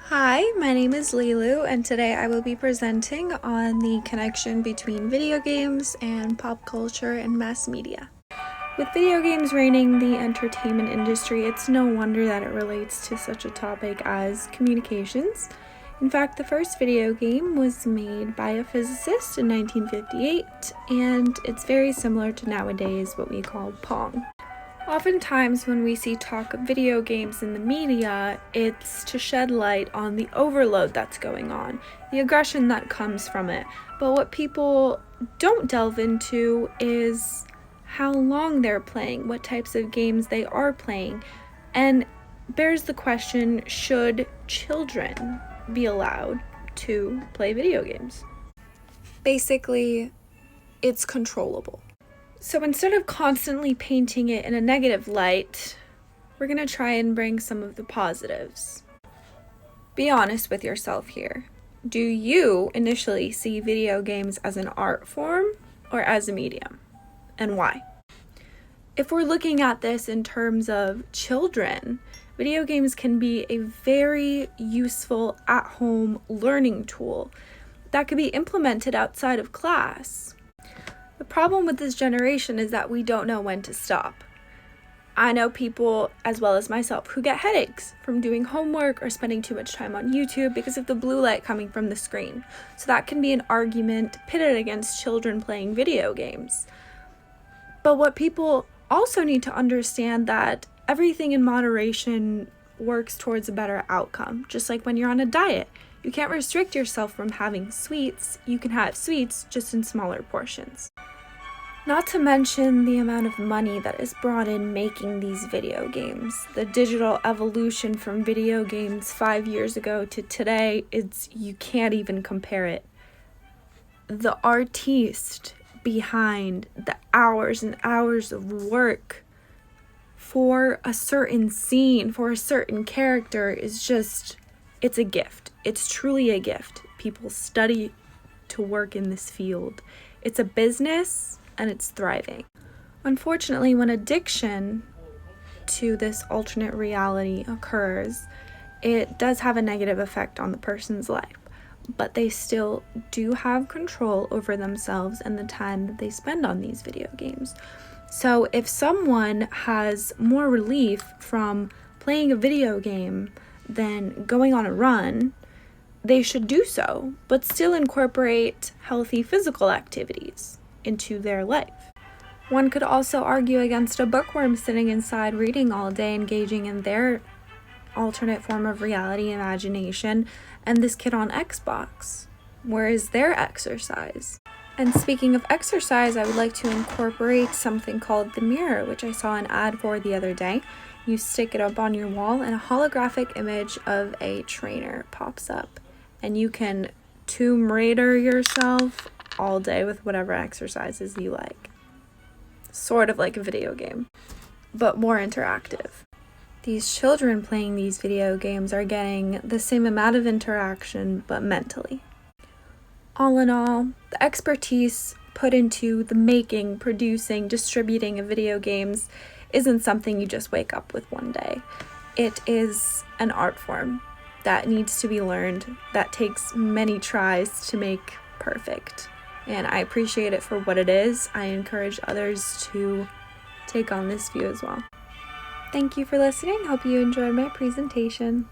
Hi, my name is Lilu, and today I will be presenting on the connection between video games and pop culture and mass media. With video games reigning the entertainment industry, it's no wonder that it relates to such a topic as communications. In fact, the first video game was made by a physicist in 1958, and it's very similar to nowadays what we call Pong. Oftentimes, when we see talk of video games in the media, it's to shed light on the overload that's going on, the aggression that comes from it. But what people don't delve into is how long they're playing, what types of games they are playing, and bears the question, should children be allowed to play video games? Basically, it's controllable. So instead of constantly painting it in a negative light, we're going to try and bring some of the positives. Be honest with yourself here. Do you initially see video games as an art form or as a medium? And why? If we're looking at this in terms of children, video games can be a very useful at-home learning tool that could be implemented outside of class. The problem with this generation is that we don't know when to stop. I know people, as well as myself, who get headaches from doing homework or spending too much time on YouTube because of the blue light coming from the screen. So that can be an argument pitted against children playing video games. But what people also need to understand that everything in moderation works towards a better outcome. Just like when you're on a diet, you can't restrict yourself from having sweets. You can have sweets just in smaller portions. Not to mention the amount of money that is brought in making these video games. The digital evolution from video games 5 years ago to today, you can't even compare it. The artiste behind the hours and hours of work for a certain scene, for a certain character is just, it's a gift. It's truly a gift. People study to work in this field. It's a business and it's thriving. Unfortunately, when addiction to this alternate reality occurs, it does have a negative effect on the person's life, but they still do have control over themselves and the time that they spend on these video games. So if someone has more relief from playing a video game than going on a run, they should do so, but still incorporate healthy physical activities into their life. One could also argue against a bookworm sitting inside reading all day, engaging in their alternate form of reality imagination, and this kid on Xbox. Where is their exercise? And speaking of exercise, I would like to incorporate something called the mirror, which I saw an ad for the other day. You stick it up on your wall and a holographic image of a trainer pops up. And you can Tomb Raider yourself all day with whatever exercises you like. Sort of like a video game, but more interactive. These children playing these video games are getting the same amount of interaction, but mentally. All in all, the expertise put into the making, producing, distributing of video games isn't something you just wake up with one day. It is an art form that needs to be learned, that takes many tries to make perfect. And I appreciate it for what it is. I encourage others to take on this view as well. Thank you for listening. Hope you enjoyed my presentation.